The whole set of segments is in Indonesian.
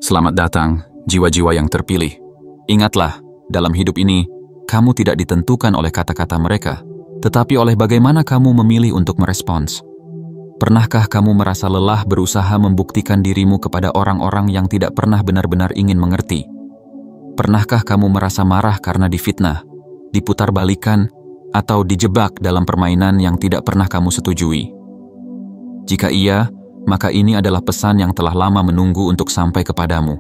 Selamat datang, jiwa-jiwa yang terpilih. Ingatlah, dalam hidup ini, kamu tidak ditentukan oleh kata-kata mereka, tetapi oleh bagaimana kamu memilih untuk merespons. Pernahkah kamu merasa lelah berusaha membuktikan dirimu kepada orang-orang yang tidak pernah benar-benar ingin mengerti? Pernahkah kamu merasa marah karena difitnah, diputarbalikan, atau dijebak dalam permainan yang tidak pernah kamu setujui? Jika iya, maka ini adalah pesan yang telah lama menunggu untuk sampai kepadamu.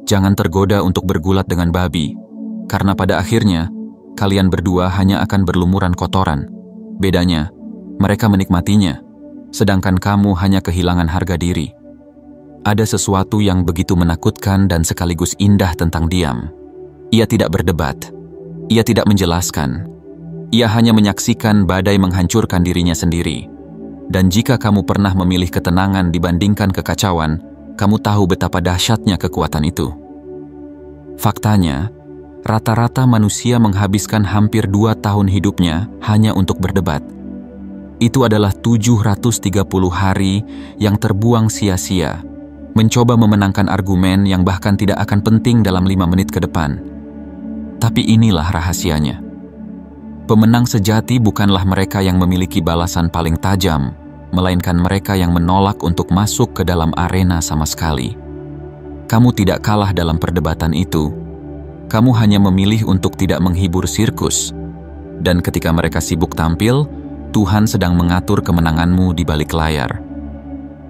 Jangan tergoda untuk bergulat dengan babi, karena pada akhirnya, kalian berdua hanya akan berlumuran kotoran. Bedanya, mereka menikmatinya, sedangkan kamu hanya kehilangan harga diri. Ada sesuatu yang begitu menakutkan dan sekaligus indah tentang diam. Ia tidak berdebat, ia tidak menjelaskan, ia hanya menyaksikan badai menghancurkan dirinya sendiri. Dan jika kamu pernah memilih ketenangan dibandingkan kekacauan, kamu tahu betapa dahsyatnya kekuatan itu. Faktanya, rata-rata manusia menghabiskan hampir 2 tahun hidupnya hanya untuk berdebat. Itu adalah 730 hari yang terbuang sia-sia, mencoba memenangkan argumen yang bahkan tidak akan penting dalam 5 menit ke depan. Tapi inilah rahasianya. Pemenang sejati bukanlah mereka yang memiliki balasan paling tajam, melainkan mereka yang menolak untuk masuk ke dalam arena sama sekali. Kamu tidak kalah dalam perdebatan itu. Kamu hanya memilih untuk tidak menghibur sirkus. Dan ketika mereka sibuk tampil, Tuhan sedang mengatur kemenanganmu di balik layar.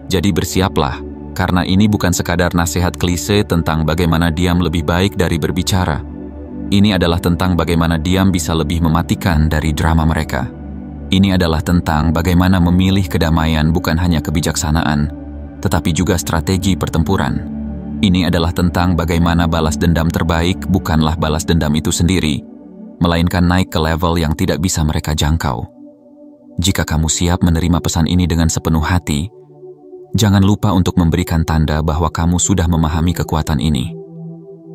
Jadi bersiaplah, karena ini bukan sekadar nasihat klise tentang bagaimana diam lebih baik dari berbicara. Ini adalah tentang bagaimana diam bisa lebih mematikan dari drama mereka. Ini adalah tentang bagaimana memilih kedamaian bukan hanya kebijaksanaan, tetapi juga strategi pertempuran. Ini adalah tentang bagaimana balas dendam terbaik bukanlah balas dendam itu sendiri, melainkan naik ke level yang tidak bisa mereka jangkau. Jika kamu siap menerima pesan ini dengan sepenuh hati, jangan lupa untuk memberikan tanda bahwa kamu sudah memahami kekuatan ini.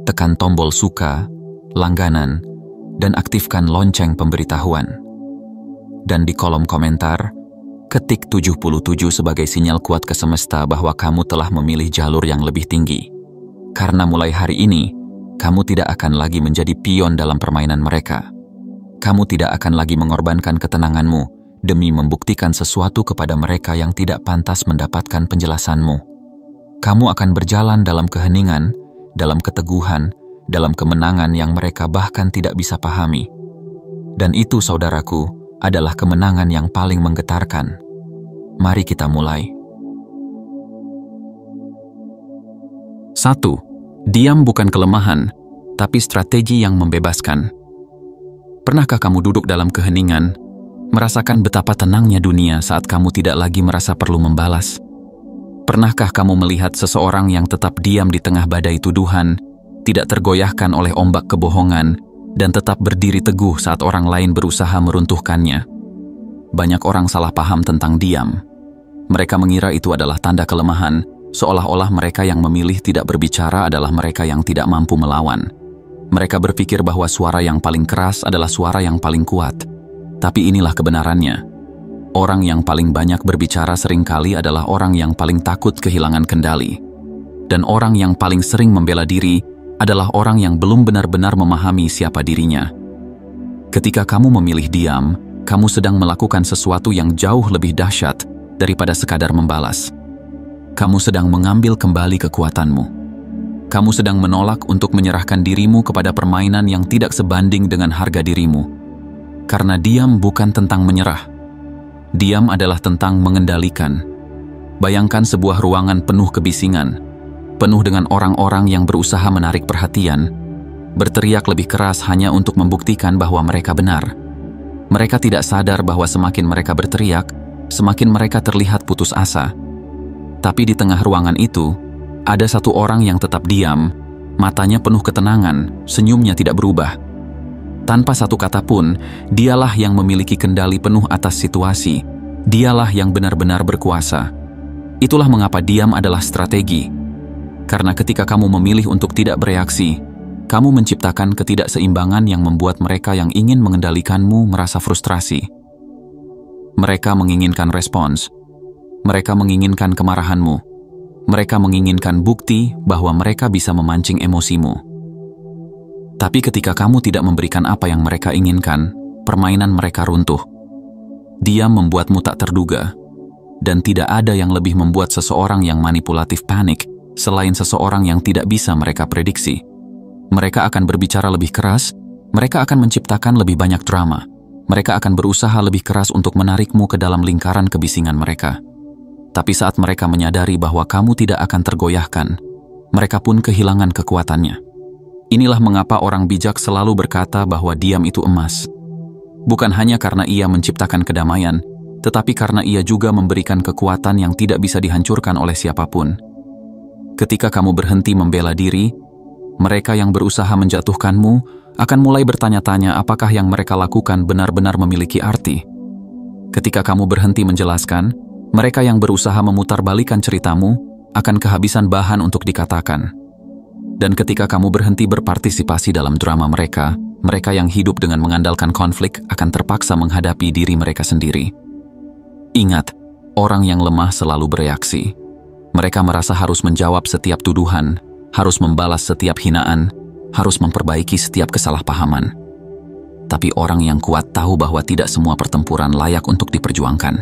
Tekan tombol suka, langganan, dan aktifkan lonceng pemberitahuan. Dan di kolom komentar, ketik 77 sebagai sinyal kuat ke semesta bahwa kamu telah memilih jalur yang lebih tinggi. Karena mulai hari ini, kamu tidak akan lagi menjadi pion dalam permainan mereka. Kamu tidak akan lagi mengorbankan ketenanganmu demi membuktikan sesuatu kepada mereka yang tidak pantas mendapatkan penjelasanmu. Kamu akan berjalan dalam keheningan, dalam keteguhan, dalam kemenangan yang mereka bahkan tidak bisa pahami. Dan itu, saudaraku, adalah kemenangan yang paling menggetarkan. Mari kita mulai. 1. Diam bukan kelemahan, tapi strategi yang membebaskan. Pernahkah kamu duduk dalam keheningan, merasakan betapa tenangnya dunia saat kamu tidak lagi merasa perlu membalas? Pernahkah kamu melihat seseorang yang tetap diam di tengah badai tuduhan, tidak tergoyahkan oleh ombak kebohongan, dan tetap berdiri teguh saat orang lain berusaha meruntuhkannya? Banyak orang salah paham tentang diam. Mereka mengira itu adalah tanda kelemahan, seolah-olah mereka yang memilih tidak berbicara adalah mereka yang tidak mampu melawan. Mereka berpikir bahwa suara yang paling keras adalah suara yang paling kuat. Tapi inilah kebenarannya. Orang yang paling banyak berbicara seringkali adalah orang yang paling takut kehilangan kendali. Dan orang yang paling sering membela diri adalah orang yang belum benar-benar memahami siapa dirinya. Ketika kamu memilih diam, kamu sedang melakukan sesuatu yang jauh lebih dahsyat daripada sekadar membalas. Kamu sedang mengambil kembali kekuatanmu. Kamu sedang menolak untuk menyerahkan dirimu kepada permainan yang tidak sebanding dengan harga dirimu. Karena diam bukan tentang menyerah. Diam adalah tentang mengendalikan. Bayangkan sebuah ruangan penuh kebisingan, penuh dengan orang-orang yang berusaha menarik perhatian, berteriak lebih keras hanya untuk membuktikan bahwa mereka benar. Mereka tidak sadar bahwa semakin mereka berteriak, semakin mereka terlihat putus asa. Tapi di tengah ruangan itu, ada satu orang yang tetap diam, matanya penuh ketenangan, senyumnya tidak berubah. Tanpa satu kata pun, dialah yang memiliki kendali penuh atas situasi. Dialah yang benar-benar berkuasa. Itulah mengapa diam adalah strategi. Karena ketika kamu memilih untuk tidak bereaksi, kamu menciptakan ketidakseimbangan yang membuat mereka yang ingin mengendalikanmu merasa frustrasi. Mereka menginginkan respons. Mereka menginginkan kemarahanmu. Mereka menginginkan bukti bahwa mereka bisa memancing emosimu. Tapi ketika kamu tidak memberikan apa yang mereka inginkan, permainan mereka runtuh. Diam membuatmu tak terduga, dan tidak ada yang lebih membuat seseorang yang manipulatif panik selain seseorang yang tidak bisa mereka prediksi. Mereka akan berbicara lebih keras, mereka akan menciptakan lebih banyak drama, mereka akan berusaha lebih keras untuk menarikmu ke dalam lingkaran kebisingan mereka. Tapi saat mereka menyadari bahwa kamu tidak akan tergoyahkan, mereka pun kehilangan kekuatannya. Inilah mengapa orang bijak selalu berkata bahwa diam itu emas. Bukan hanya karena ia menciptakan kedamaian, tetapi karena ia juga memberikan kekuatan yang tidak bisa dihancurkan oleh siapapun. Ketika kamu berhenti membela diri, mereka yang berusaha menjatuhkanmu akan mulai bertanya-tanya apakah yang mereka lakukan benar-benar memiliki arti. Ketika kamu berhenti menjelaskan, mereka yang berusaha memutarbalikan ceritamu akan kehabisan bahan untuk dikatakan. Dan ketika kamu berhenti berpartisipasi dalam drama mereka, mereka yang hidup dengan mengandalkan konflik akan terpaksa menghadapi diri mereka sendiri. Ingat, orang yang lemah selalu bereaksi. Mereka merasa harus menjawab setiap tuduhan, harus membalas setiap hinaan, harus memperbaiki setiap kesalahpahaman. Tapi orang yang kuat tahu bahwa tidak semua pertempuran layak untuk diperjuangkan.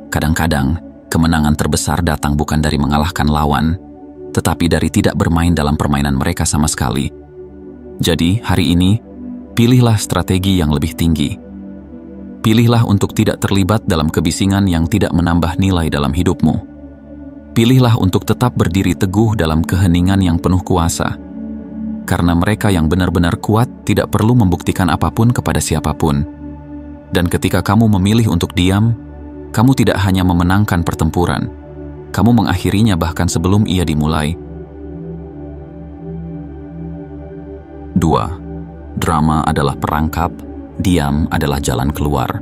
Kadang-kadang, kemenangan terbesar datang bukan dari mengalahkan lawan, tetapi dari tidak bermain dalam permainan mereka sama sekali. Jadi, hari ini, pilihlah strategi yang lebih tinggi. Pilihlah untuk tidak terlibat dalam kebisingan yang tidak menambah nilai dalam hidupmu. Pilihlah untuk tetap berdiri teguh dalam keheningan yang penuh kuasa. Karena mereka yang benar-benar kuat tidak perlu membuktikan apapun kepada siapapun. Dan ketika kamu memilih untuk diam, kamu tidak hanya memenangkan pertempuran, kamu mengakhirinya bahkan sebelum ia dimulai. 2. Drama adalah perangkap, diam adalah jalan keluar.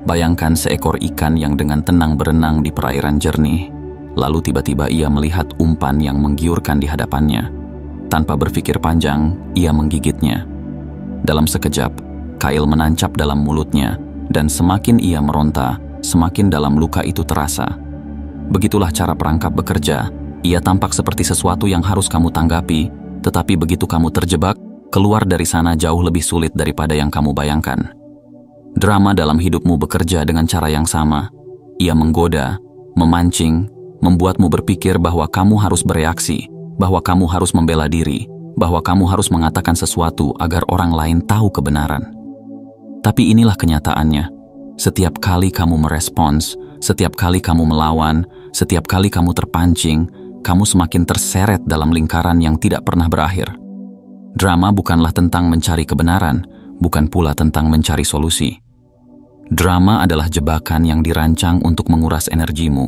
Bayangkan seekor ikan yang dengan tenang berenang di perairan jernih, lalu tiba-tiba ia melihat umpan yang menggiurkan di hadapannya. Tanpa berpikir panjang, ia menggigitnya. Dalam sekejap, kail menancap dalam mulutnya, dan semakin ia meronta, semakin dalam luka itu terasa. Begitulah cara perangkap bekerja. Ia tampak seperti sesuatu yang harus kamu tanggapi, tetapi begitu kamu terjebak, keluar dari sana jauh lebih sulit daripada yang kamu bayangkan. Drama dalam hidupmu bekerja dengan cara yang sama. Ia menggoda, memancing, membuatmu berpikir bahwa kamu harus bereaksi, bahwa kamu harus membela diri, bahwa kamu harus mengatakan sesuatu agar orang lain tahu kebenaran. Tapi inilah kenyataannya. Setiap kali kamu merespons, setiap kali kamu melawan, setiap kali kamu terpancing, kamu semakin terseret dalam lingkaran yang tidak pernah berakhir. Drama bukanlah tentang mencari kebenaran, bukan pula tentang mencari solusi. Drama adalah jebakan yang dirancang untuk menguras energimu,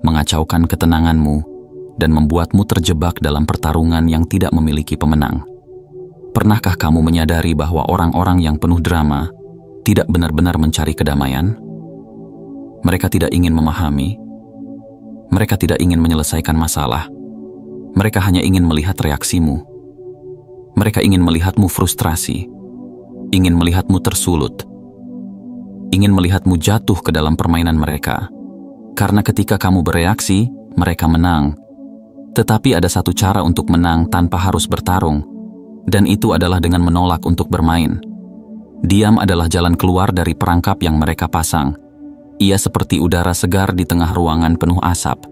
mengacaukan ketenanganmu, dan membuatmu terjebak dalam pertarungan yang tidak memiliki pemenang. Pernahkah kamu menyadari bahwa orang-orang yang penuh drama tidak benar-benar mencari kedamaian? Mereka tidak ingin memahami. Mereka tidak ingin menyelesaikan masalah. Mereka hanya ingin melihat reaksimu. Mereka ingin melihatmu frustrasi, ingin melihatmu tersulut, ingin melihatmu jatuh ke dalam permainan mereka. Karena ketika kamu bereaksi, mereka menang. Tetapi ada satu cara untuk menang tanpa harus bertarung, dan itu adalah dengan menolak untuk bermain. Diam adalah jalan keluar dari perangkap yang mereka pasang. Ia seperti udara segar di tengah ruangan penuh asap.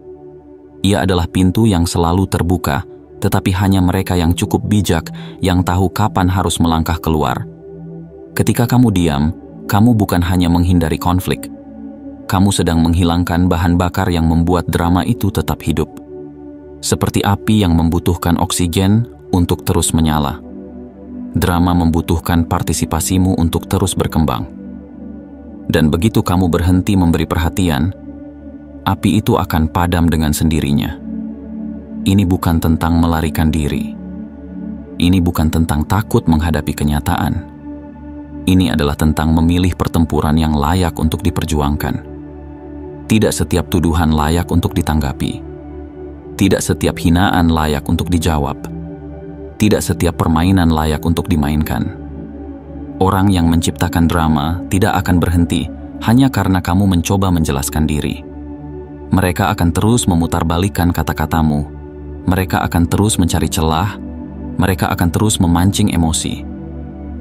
Ia adalah pintu yang selalu terbuka, tetapi hanya mereka yang cukup bijak yang tahu kapan harus melangkah keluar. Ketika kamu diam, kamu bukan hanya menghindari konflik. Kamu sedang menghilangkan bahan bakar yang membuat drama itu tetap hidup. Seperti api yang membutuhkan oksigen untuk terus menyala. Drama membutuhkan partisipasimu untuk terus berkembang. Dan begitu kamu berhenti memberi perhatian, api itu akan padam dengan sendirinya. Ini bukan tentang melarikan diri. Ini bukan tentang takut menghadapi kenyataan. Ini adalah tentang memilih pertempuran yang layak untuk diperjuangkan. Tidak setiap tuduhan layak untuk ditanggapi. Tidak setiap hinaan layak untuk dijawab. Tidak setiap permainan layak untuk dimainkan. Orang yang menciptakan drama tidak akan berhenti hanya karena kamu mencoba menjelaskan diri. Mereka akan terus memutarbalikkan kata-katamu. Mereka akan terus mencari celah. Mereka akan terus memancing emosi.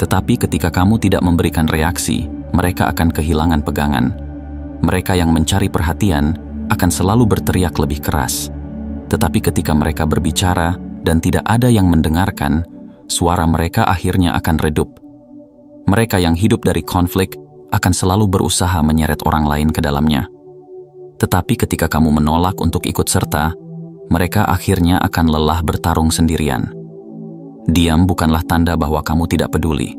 Tetapi ketika kamu tidak memberikan reaksi, mereka akan kehilangan pegangan. Mereka yang mencari perhatian akan selalu berteriak lebih keras. Tetapi ketika mereka berbicara dan tidak ada yang mendengarkan, suara mereka akhirnya akan redup. Mereka yang hidup dari konflik akan selalu berusaha menyeret orang lain ke dalamnya. Tetapi ketika kamu menolak untuk ikut serta, mereka akhirnya akan lelah bertarung sendirian. Diam bukanlah tanda bahwa kamu tidak peduli.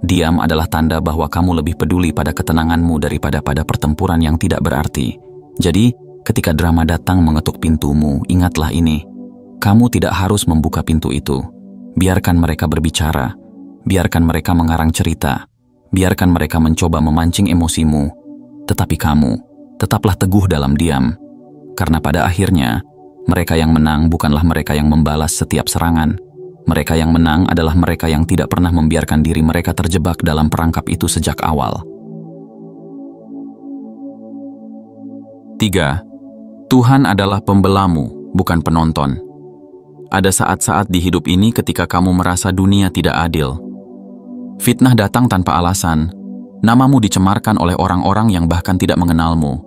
Diam adalah tanda bahwa kamu lebih peduli pada ketenanganmu daripada pada pertempuran yang tidak berarti. Jadi, ketika drama datang mengetuk pintumu, ingatlah ini. Kamu tidak harus membuka pintu itu. Biarkan mereka berbicara. Biarkan mereka mengarang cerita. Biarkan mereka mencoba memancing emosimu. Tetapi kamu, tetaplah teguh dalam diam. Karena pada akhirnya, mereka yang menang bukanlah mereka yang membalas setiap serangan. Mereka yang menang adalah mereka yang tidak pernah membiarkan diri mereka terjebak dalam perangkap itu sejak awal. 3. Tuhan adalah pembelamu, bukan penonton. Ada saat-saat di hidup ini ketika kamu merasa dunia tidak adil. Fitnah datang tanpa alasan. Namamu dicemarkan oleh orang-orang yang bahkan tidak mengenalmu.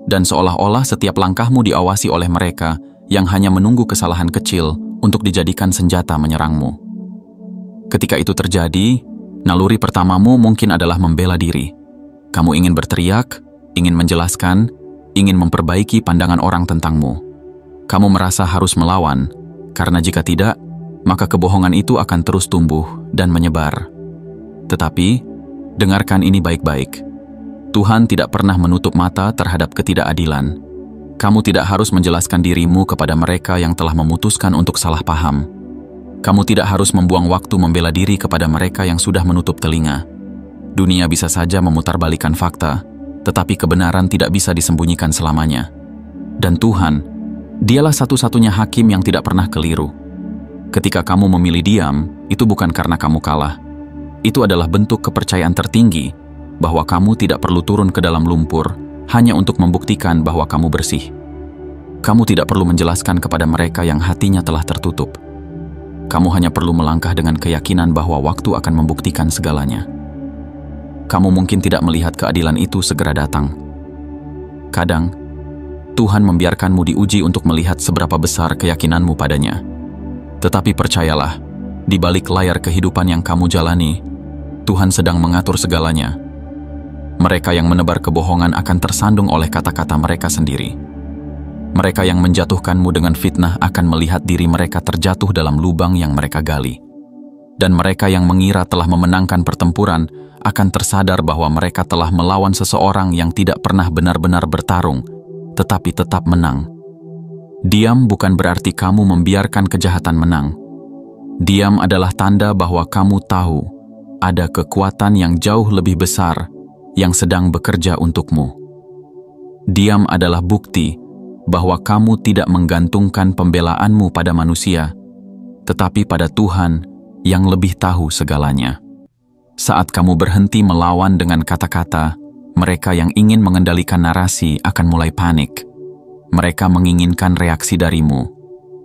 Dan seolah-olah setiap langkahmu diawasi oleh mereka yang hanya menunggu kesalahan kecil untuk dijadikan senjata menyerangmu. Ketika itu terjadi, naluri pertamamu mungkin adalah membela diri. Kamu ingin berteriak, ingin menjelaskan, ingin memperbaiki pandangan orang tentangmu. Kamu merasa harus melawan, karena jika tidak, maka kebohongan itu akan terus tumbuh dan menyebar. Tetapi, dengarkan ini baik-baik. Tuhan tidak pernah menutup mata terhadap ketidakadilan. Kamu tidak harus menjelaskan dirimu kepada mereka yang telah memutuskan untuk salah paham. Kamu tidak harus membuang waktu membela diri kepada mereka yang sudah menutup telinga. Dunia bisa saja memutarbalikkan fakta, tetapi kebenaran tidak bisa disembunyikan selamanya. Dan Tuhan, Dialah satu-satunya hakim yang tidak pernah keliru. Ketika kamu memilih diam, itu bukan karena kamu kalah. Itu adalah bentuk kepercayaan tertinggi bahwa kamu tidak perlu turun ke dalam lumpur hanya untuk membuktikan bahwa kamu bersih. Kamu tidak perlu menjelaskan kepada mereka yang hatinya telah tertutup. Kamu hanya perlu melangkah dengan keyakinan bahwa waktu akan membuktikan segalanya. Kamu mungkin tidak melihat keadilan itu segera datang. Kadang, Tuhan membiarkanmu diuji untuk melihat seberapa besar keyakinanmu padanya. Tetapi percayalah, di balik layar kehidupan yang kamu jalani, Tuhan sedang mengatur segalanya. Mereka yang menebar kebohongan akan tersandung oleh kata-kata mereka sendiri. Mereka yang menjatuhkanmu dengan fitnah akan melihat diri mereka terjatuh dalam lubang yang mereka gali. Dan mereka yang mengira telah memenangkan pertempuran akan tersadar bahwa mereka telah melawan seseorang yang tidak pernah benar-benar bertarung, tetapi tetap menang. Diam bukan berarti kamu membiarkan kejahatan menang. Diam adalah tanda bahwa kamu tahu ada kekuatan yang jauh lebih besar yang sedang bekerja untukmu. Diam adalah bukti bahwa kamu tidak menggantungkan pembelaanmu pada manusia, tetapi pada Tuhan yang lebih tahu segalanya. Saat kamu berhenti melawan dengan kata-kata, mereka yang ingin mengendalikan narasi akan mulai panik. Mereka menginginkan reaksi darimu.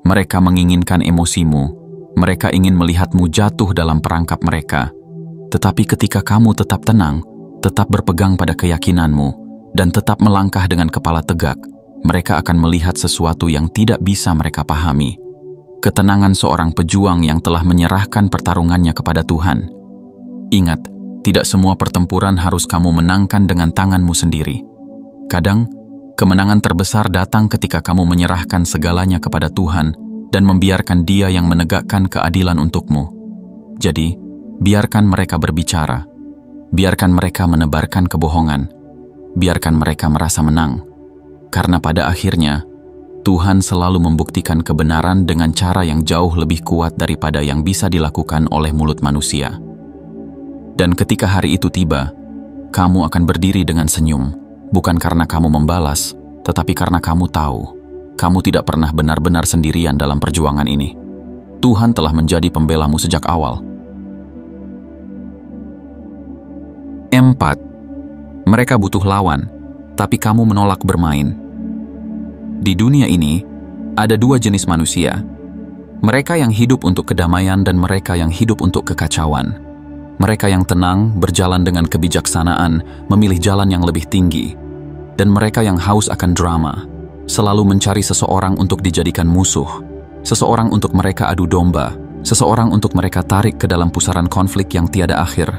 Mereka menginginkan emosimu. Mereka ingin melihatmu jatuh dalam perangkap mereka. Tetapi ketika kamu tetap tenang, tetap berpegang pada keyakinanmu, dan tetap melangkah dengan kepala tegak, mereka akan melihat sesuatu yang tidak bisa mereka pahami. Ketenangan seorang pejuang yang telah menyerahkan pertarungannya kepada Tuhan. Ingat, tidak semua pertempuran harus kamu menangkan dengan tanganmu sendiri. Kadang, kemenangan terbesar datang ketika kamu menyerahkan segalanya kepada Tuhan dan membiarkan Dia yang menegakkan keadilan untukmu. Jadi, biarkan mereka berbicara. Biarkan mereka menebarkan kebohongan. Biarkan mereka merasa menang. Karena pada akhirnya, Tuhan selalu membuktikan kebenaran dengan cara yang jauh lebih kuat daripada yang bisa dilakukan oleh mulut manusia. Dan ketika hari itu tiba, kamu akan berdiri dengan senyum, bukan karena kamu membalas, tetapi karena kamu tahu, kamu tidak pernah benar-benar sendirian dalam perjuangan ini. Tuhan telah menjadi pembelamu sejak awal. 4. Mereka butuh lawan, tapi kamu menolak bermain. Di dunia ini, ada dua jenis manusia. Mereka yang hidup untuk kedamaian dan mereka yang hidup untuk kekacauan. Mereka yang tenang, berjalan dengan kebijaksanaan, memilih jalan yang lebih tinggi. Dan mereka yang haus akan drama, selalu mencari seseorang untuk dijadikan musuh, seseorang untuk mereka adu domba, seseorang untuk mereka tarik ke dalam pusaran konflik yang tiada akhir.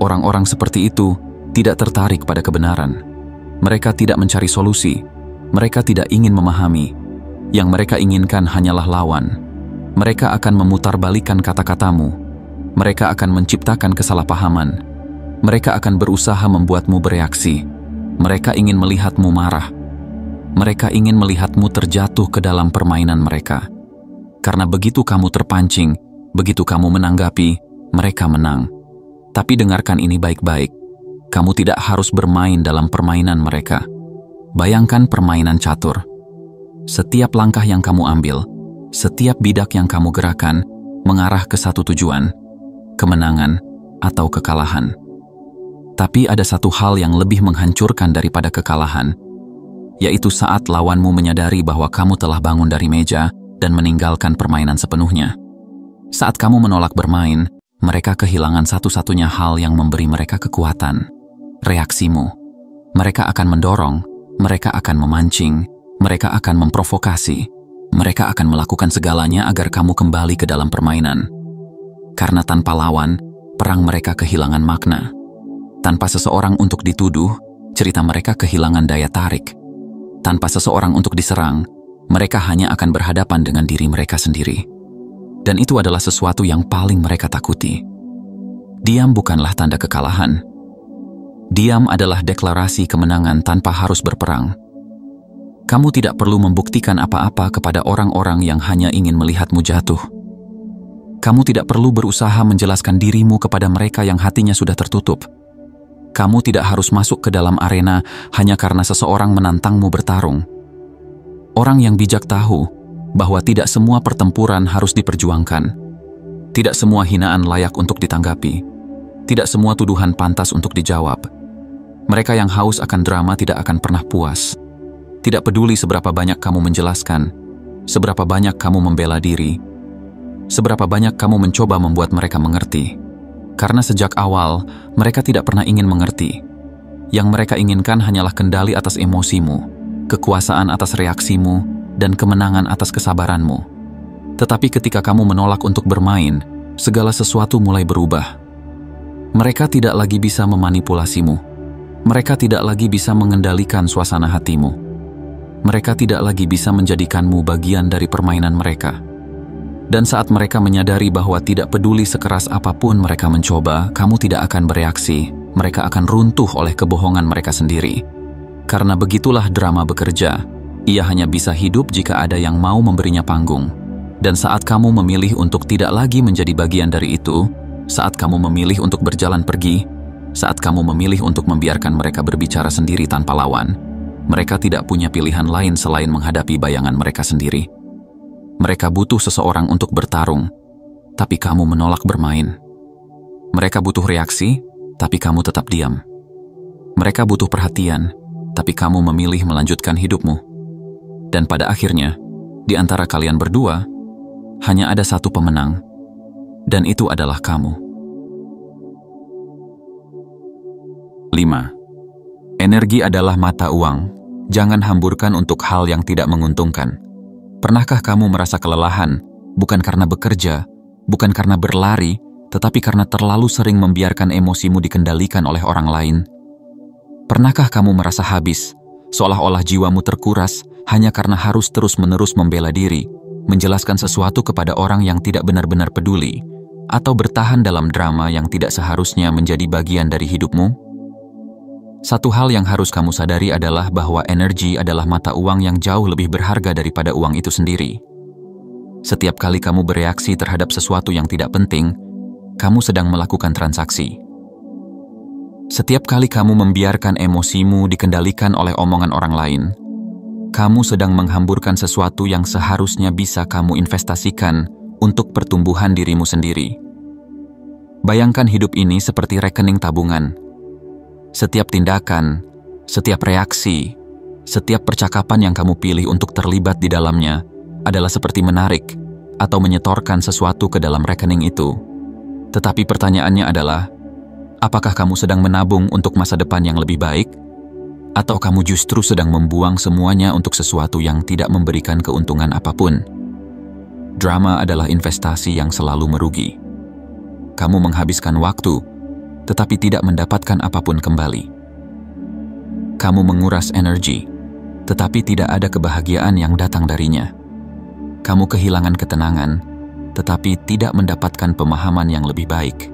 Orang-orang seperti itu tidak tertarik pada kebenaran. Mereka tidak mencari solusi. Mereka tidak ingin memahami. Yang mereka inginkan hanyalah lawan. Mereka akan memutarbalikkan kata-katamu. Mereka akan menciptakan kesalahpahaman. Mereka akan berusaha membuatmu bereaksi. Mereka ingin melihatmu marah. Mereka ingin melihatmu terjatuh ke dalam permainan mereka. Karena begitu kamu terpancing, begitu kamu menanggapi, mereka menang. Tapi dengarkan ini baik-baik. Kamu tidak harus bermain dalam permainan mereka. Bayangkan permainan catur. Setiap langkah yang kamu ambil, setiap bidak yang kamu gerakan, mengarah ke satu tujuan, kemenangan atau kekalahan. Tapi ada satu hal yang lebih menghancurkan daripada kekalahan, yaitu saat lawanmu menyadari bahwa kamu telah bangun dari meja dan meninggalkan permainan sepenuhnya. Saat kamu menolak bermain, mereka kehilangan satu-satunya hal yang memberi mereka kekuatan, reaksimu. Mereka akan mendorong, mereka akan memancing, mereka akan memprovokasi, mereka akan melakukan segalanya agar kamu kembali ke dalam permainan. Karena tanpa lawan, perang mereka kehilangan makna. Tanpa seseorang untuk dituduh, cerita mereka kehilangan daya tarik. Tanpa seseorang untuk diserang, mereka hanya akan berhadapan dengan diri mereka sendiri. Dan itu adalah sesuatu yang paling mereka takuti. Diam bukanlah tanda kekalahan. Diam adalah deklarasi kemenangan tanpa harus berperang. Kamu tidak perlu membuktikan apa-apa kepada orang-orang yang hanya ingin melihatmu jatuh. Kamu tidak perlu berusaha menjelaskan dirimu kepada mereka yang hatinya sudah tertutup. Kamu tidak harus masuk ke dalam arena hanya karena seseorang menantangmu bertarung. Orang yang bijak tahu bahwa tidak semua pertempuran harus diperjuangkan. Tidak semua hinaan layak untuk ditanggapi. Tidak semua tuduhan pantas untuk dijawab. Mereka yang haus akan drama tidak akan pernah puas. Tidak peduli seberapa banyak kamu menjelaskan, seberapa banyak kamu membela diri, seberapa banyak kamu mencoba membuat mereka mengerti. Karena sejak awal, mereka tidak pernah ingin mengerti. Yang mereka inginkan hanyalah kendali atas emosimu, kekuasaan atas reaksimu, dan kemenangan atas kesabaranmu. Tetapi ketika kamu menolak untuk bermain, segala sesuatu mulai berubah. Mereka tidak lagi bisa memanipulasimu. Mereka tidak lagi bisa mengendalikan suasana hatimu. Mereka tidak lagi bisa menjadikanmu bagian dari permainan mereka. Dan saat mereka menyadari bahwa tidak peduli sekeras apapun mereka mencoba, kamu tidak akan bereaksi. Mereka akan runtuh oleh kebohongan mereka sendiri. Karena begitulah drama bekerja. Ia hanya bisa hidup jika ada yang mau memberinya panggung. Dan saat kamu memilih untuk tidak lagi menjadi bagian dari itu, saat kamu memilih untuk berjalan pergi, saat kamu memilih untuk membiarkan mereka berbicara sendiri tanpa lawan, mereka tidak punya pilihan lain selain menghadapi bayangan mereka sendiri. Mereka butuh seseorang untuk bertarung, tapi kamu menolak bermain. Mereka butuh reaksi, tapi kamu tetap diam. Mereka butuh perhatian, tapi kamu memilih melanjutkan hidupmu. Dan pada akhirnya, di antara kalian berdua, hanya ada satu pemenang, dan itu adalah kamu. 5. Energi adalah mata uang. Jangan hamburkan untuk hal yang tidak menguntungkan. Pernahkah kamu merasa kelelahan, bukan karena bekerja, bukan karena berlari, tetapi karena terlalu sering membiarkan emosimu dikendalikan oleh orang lain? Pernahkah kamu merasa habis, seolah-olah jiwamu terkuras hanya karena harus terus-menerus membela diri, menjelaskan sesuatu kepada orang yang tidak benar-benar peduli, atau bertahan dalam drama yang tidak seharusnya menjadi bagian dari hidupmu? Satu hal yang harus kamu sadari adalah bahwa energi adalah mata uang yang jauh lebih berharga daripada uang itu sendiri. Setiap kali kamu bereaksi terhadap sesuatu yang tidak penting, kamu sedang melakukan transaksi. Setiap kali kamu membiarkan emosimu dikendalikan oleh omongan orang lain, kamu sedang menghamburkan sesuatu yang seharusnya bisa kamu investasikan untuk pertumbuhan dirimu sendiri. Bayangkan hidup ini seperti rekening tabungan. Setiap tindakan, setiap reaksi, Setiap percakapan yang kamu pilih untuk terlibat di dalamnya adalah seperti menarik atau menyetorkan sesuatu ke dalam rekening itu. Tetapi pertanyaannya adalah, apakah kamu sedang menabung untuk masa depan yang lebih baik? Atau kamu justru sedang membuang semuanya untuk sesuatu yang tidak memberikan keuntungan apapun? Drama adalah investasi yang selalu merugi. Kamu menghabiskan waktu, tetapi tidak mendapatkan apapun kembali. Kamu menguras energi, tetapi tidak ada kebahagiaan yang datang darinya. Kamu kehilangan ketenangan, tetapi tidak mendapatkan pemahaman yang lebih baik.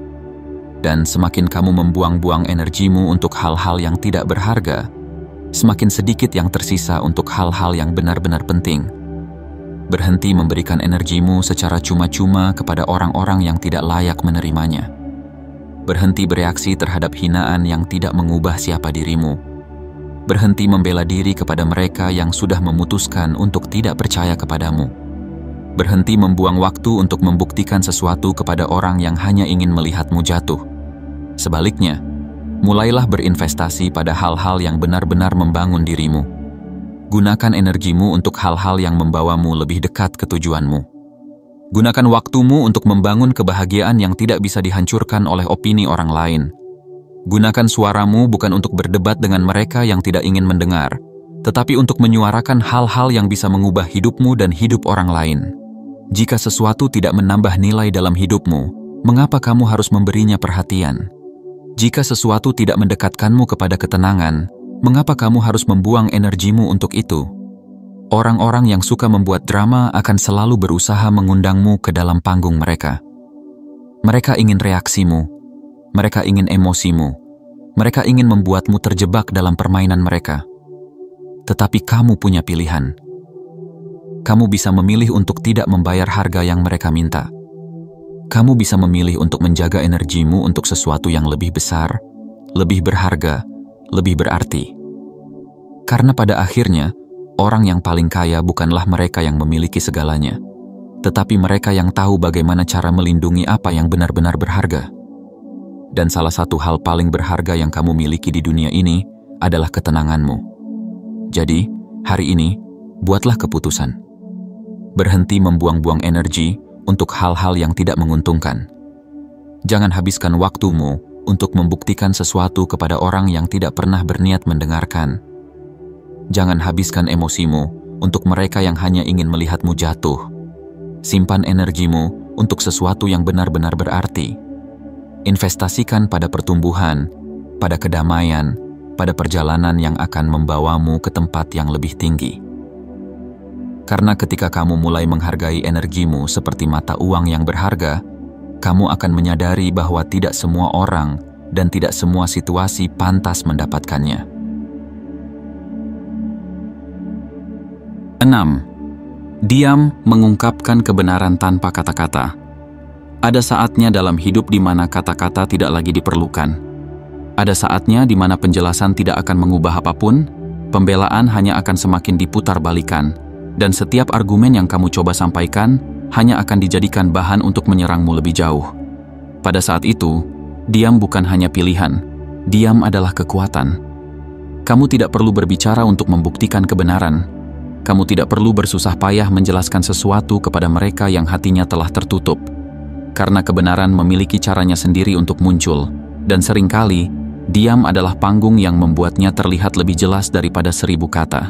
Dan semakin kamu membuang-buang energimu untuk hal-hal yang tidak berharga, semakin sedikit yang tersisa untuk hal-hal yang benar-benar penting. Berhenti memberikan energimu secara cuma-cuma kepada orang-orang yang tidak layak menerimanya. Berhenti bereaksi terhadap hinaan yang tidak mengubah siapa dirimu. Berhenti membela diri kepada mereka yang sudah memutuskan untuk tidak percaya kepadamu. Berhenti membuang waktu untuk membuktikan sesuatu kepada orang yang hanya ingin melihatmu jatuh. Sebaliknya, mulailah berinvestasi pada hal-hal yang benar-benar membangun dirimu. Gunakan energimu untuk hal-hal yang membawamu lebih dekat ke tujuanmu. Gunakan waktumu untuk membangun kebahagiaan yang tidak bisa dihancurkan oleh opini orang lain. Gunakan suaramu bukan untuk berdebat dengan mereka yang tidak ingin mendengar, tetapi untuk menyuarakan hal-hal yang bisa mengubah hidupmu dan hidup orang lain. Jika sesuatu tidak menambah nilai dalam hidupmu, mengapa kamu harus memberinya perhatian? Jika sesuatu tidak mendekatkanmu kepada ketenangan, mengapa kamu harus membuang energimu untuk itu? Orang-orang yang suka membuat drama akan selalu berusaha mengundangmu ke dalam panggung mereka. Mereka ingin reaksimu, mereka ingin emosimu, mereka ingin membuatmu terjebak dalam permainan mereka. Tetapi kamu punya pilihan. Kamu bisa memilih untuk tidak membayar harga yang mereka minta. Kamu bisa memilih untuk menjaga energimu untuk sesuatu yang lebih besar, lebih berharga, lebih berarti. Karena pada akhirnya, orang yang paling kaya bukanlah mereka yang memiliki segalanya, tetapi mereka yang tahu bagaimana cara melindungi apa yang benar-benar berharga. Dan salah satu hal paling berharga yang kamu miliki di dunia ini adalah ketenanganmu. Jadi, hari ini, buatlah keputusan. Berhenti membuang-buang energi untuk hal-hal yang tidak menguntungkan. Jangan habiskan waktumu untuk membuktikan sesuatu kepada orang yang tidak pernah berniat mendengarkan. Jangan habiskan emosimu untuk mereka yang hanya ingin melihatmu jatuh. Simpan energimu untuk sesuatu yang benar-benar berarti. Investasikan pada pertumbuhan, pada kedamaian, pada perjalanan yang akan membawamu ke tempat yang lebih tinggi. Karena ketika kamu mulai menghargai energimu seperti mata uang yang berharga, kamu akan menyadari bahwa tidak semua orang dan tidak semua situasi pantas mendapatkannya. 6. Diam mengungkapkan kebenaran tanpa kata-kata. Ada saatnya dalam hidup di mana kata-kata tidak lagi diperlukan. Ada saatnya di mana penjelasan tidak akan mengubah apapun, pembelaan hanya akan semakin diputar balikan, dan setiap argumen yang kamu coba sampaikan hanya akan dijadikan bahan untuk menyerangmu lebih jauh. Pada saat itu, diam bukan hanya pilihan, diam adalah kekuatan. Kamu tidak perlu berbicara untuk membuktikan kebenaran. Kamu tidak perlu bersusah payah menjelaskan sesuatu kepada mereka yang hatinya telah tertutup. Karena kebenaran memiliki caranya sendiri untuk muncul, dan seringkali, diam adalah panggung yang membuatnya terlihat lebih jelas daripada 1000 kata.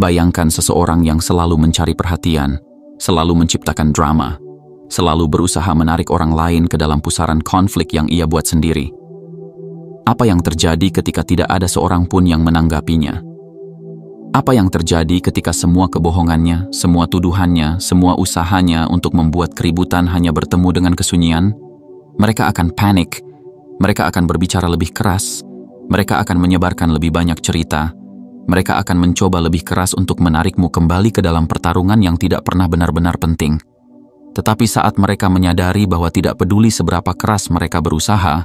Bayangkan seseorang yang selalu mencari perhatian, selalu menciptakan drama, selalu berusaha menarik orang lain ke dalam pusaran konflik yang ia buat sendiri. Apa yang terjadi ketika tidak ada seorang pun yang menanggapinya? Apa yang terjadi ketika semua kebohongannya, semua tuduhannya, semua usahanya untuk membuat keributan hanya bertemu dengan kesunyian? Mereka akan panik, mereka akan berbicara lebih keras, mereka akan menyebarkan lebih banyak cerita, mereka akan mencoba lebih keras untuk menarikmu kembali ke dalam pertarungan yang tidak pernah benar-benar penting. Tetapi saat mereka menyadari bahwa tidak peduli seberapa keras mereka berusaha,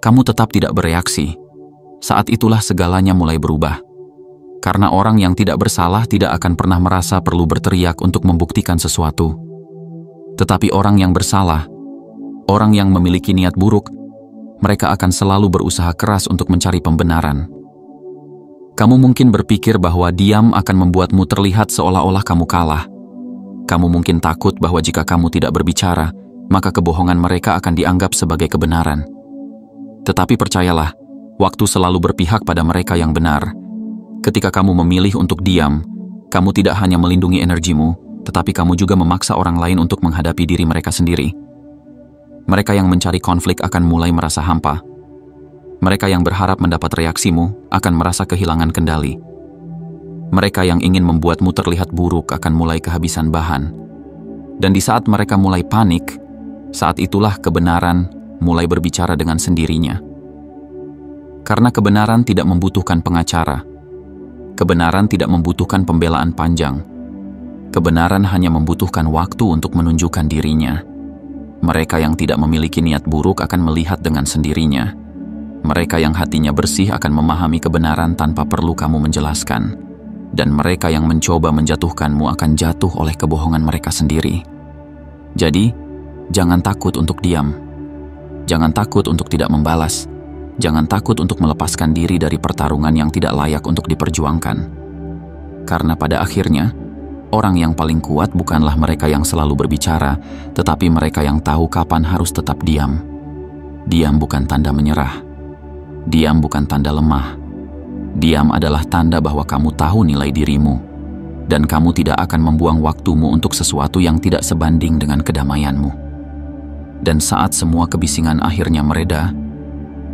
kamu tetap tidak bereaksi. Saat itulah segalanya mulai berubah. Karena orang yang tidak bersalah tidak akan pernah merasa perlu berteriak untuk membuktikan sesuatu. Tetapi orang yang bersalah, orang yang memiliki niat buruk, mereka akan selalu berusaha keras untuk mencari pembenaran. Kamu mungkin berpikir bahwa diam akan membuatmu terlihat seolah-olah kamu kalah. Kamu mungkin takut bahwa jika kamu tidak berbicara, maka kebohongan mereka akan dianggap sebagai kebenaran. Tetapi percayalah, waktu selalu berpihak pada mereka yang benar. Ketika kamu memilih untuk diam, kamu tidak hanya melindungi energimu, tetapi kamu juga memaksa orang lain untuk menghadapi diri mereka sendiri. Mereka yang mencari konflik akan mulai merasa hampa. Mereka yang berharap mendapat reaksimu akan merasa kehilangan kendali. Mereka yang ingin membuatmu terlihat buruk akan mulai kehabisan bahan. Dan di saat mereka mulai panik, saat itulah kebenaran mulai berbicara dengan sendirinya. Karena kebenaran tidak membutuhkan pengacara. Kebenaran tidak membutuhkan pembelaan panjang. Kebenaran hanya membutuhkan waktu untuk menunjukkan dirinya. Mereka yang tidak memiliki niat buruk akan melihat dengan sendirinya. Mereka yang hatinya bersih akan memahami kebenaran tanpa perlu kamu menjelaskan. Dan mereka yang mencoba menjatuhkanmu akan jatuh oleh kebohongan mereka sendiri. Jadi, jangan takut untuk diam. Jangan takut untuk tidak membalas. Jangan takut untuk melepaskan diri dari pertarungan yang tidak layak untuk diperjuangkan. Karena pada akhirnya, orang yang paling kuat bukanlah mereka yang selalu berbicara, tetapi mereka yang tahu kapan harus tetap diam. Diam bukan tanda menyerah. Diam bukan tanda lemah. Diam adalah tanda bahwa kamu tahu nilai dirimu, dan kamu tidak akan membuang waktumu untuk sesuatu yang tidak sebanding dengan kedamaianmu. Dan saat semua kebisingan akhirnya mereda,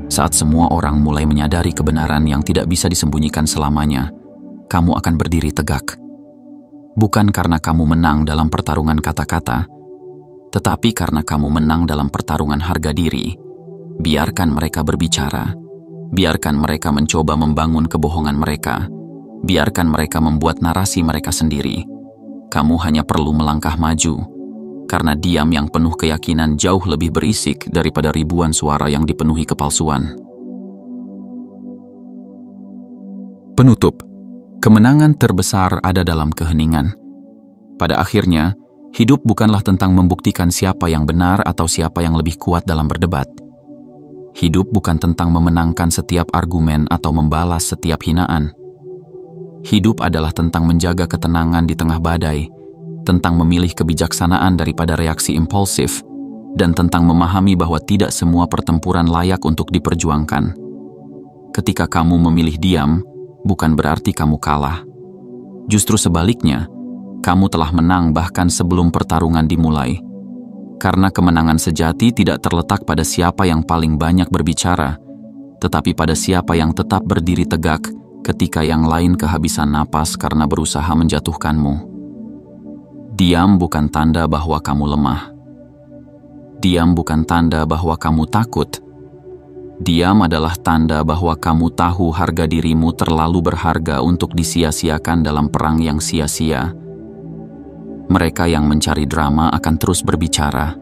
saat semua orang mulai menyadari kebenaran yang tidak bisa disembunyikan selamanya, kamu akan berdiri tegak. Bukan karena kamu menang dalam pertarungan kata-kata, tetapi karena kamu menang dalam pertarungan harga diri. Biarkan mereka berbicara, biarkan mereka mencoba membangun kebohongan mereka, biarkan mereka membuat narasi mereka sendiri. Kamu hanya perlu melangkah maju, karena diam yang penuh keyakinan jauh lebih berisik daripada ribuan suara yang dipenuhi kepalsuan. Penutup. Kemenangan terbesar ada dalam keheningan. Pada akhirnya, hidup bukanlah tentang membuktikan siapa yang benar atau siapa yang lebih kuat dalam berdebat. Hidup bukan tentang memenangkan setiap argumen atau membalas setiap hinaan. Hidup adalah tentang menjaga ketenangan di tengah badai, tentang memilih kebijaksanaan daripada reaksi impulsif, dan tentang memahami bahwa tidak semua pertempuran layak untuk diperjuangkan. Ketika kamu memilih diam, bukan berarti kamu kalah. Justru sebaliknya, kamu telah menang bahkan sebelum pertarungan dimulai. Karena kemenangan sejati tidak terletak pada siapa yang paling banyak berbicara, tetapi pada siapa yang tetap berdiri tegak ketika yang lain kehabisan napas karena berusaha menjatuhkanmu. Diam bukan tanda bahwa kamu lemah. Diam bukan tanda bahwa kamu takut. Diam adalah tanda bahwa kamu tahu harga dirimu terlalu berharga untuk disia-siakan dalam perang yang sia-sia. Mereka yang mencari drama akan terus berbicara.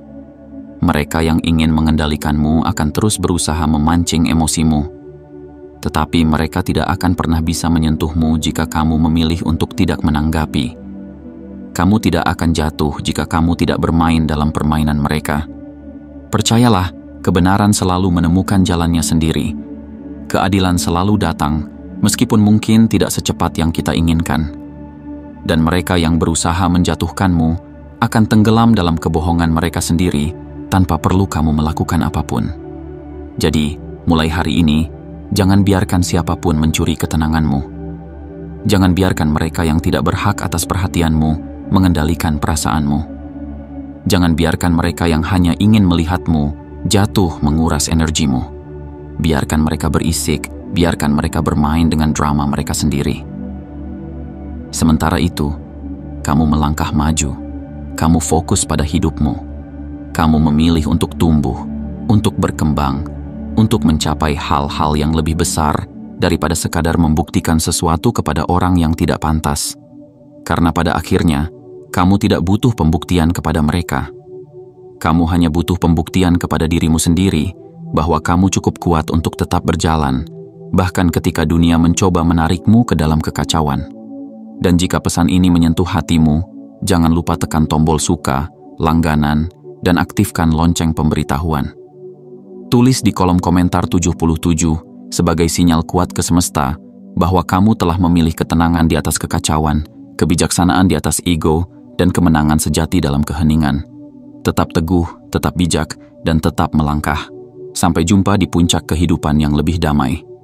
Mereka yang ingin mengendalikanmu akan terus berusaha memancing emosimu. Tetapi mereka tidak akan pernah bisa menyentuhmu jika kamu memilih untuk tidak menanggapi. Kamu tidak akan jatuh jika kamu tidak bermain dalam permainan mereka. Percayalah, kebenaran selalu menemukan jalannya sendiri. Keadilan selalu datang, meskipun mungkin tidak secepat yang kita inginkan. Dan mereka yang berusaha menjatuhkanmu akan tenggelam dalam kebohongan mereka sendiri tanpa perlu kamu melakukan apapun. Jadi, mulai hari ini, jangan biarkan siapapun mencuri ketenanganmu. Jangan biarkan mereka yang tidak berhak atas perhatianmu mengendalikan perasaanmu. Jangan biarkan mereka yang hanya ingin melihatmu jatuh menguras energimu. Biarkan mereka berisik, biarkan mereka bermain dengan drama mereka sendiri. Sementara itu, kamu melangkah maju, kamu fokus pada hidupmu, kamu memilih untuk tumbuh, untuk berkembang, untuk mencapai hal-hal yang lebih besar daripada sekadar membuktikan sesuatu kepada orang yang tidak pantas. Karena pada akhirnya, kamu tidak butuh pembuktian kepada mereka. Kamu hanya butuh pembuktian kepada dirimu sendiri bahwa kamu cukup kuat untuk tetap berjalan, bahkan ketika dunia mencoba menarikmu ke dalam kekacauan. Dan jika pesan ini menyentuh hatimu, jangan lupa tekan tombol suka, langganan, dan aktifkan lonceng pemberitahuan. Tulis di kolom komentar 77 sebagai sinyal kuat ke semesta bahwa kamu telah memilih ketenangan di atas kekacauan, kebijaksanaan di atas ego, dan kemenangan sejati dalam keheningan. Tetap teguh, tetap bijak, dan tetap melangkah. Sampai jumpa di puncak kehidupan yang lebih damai.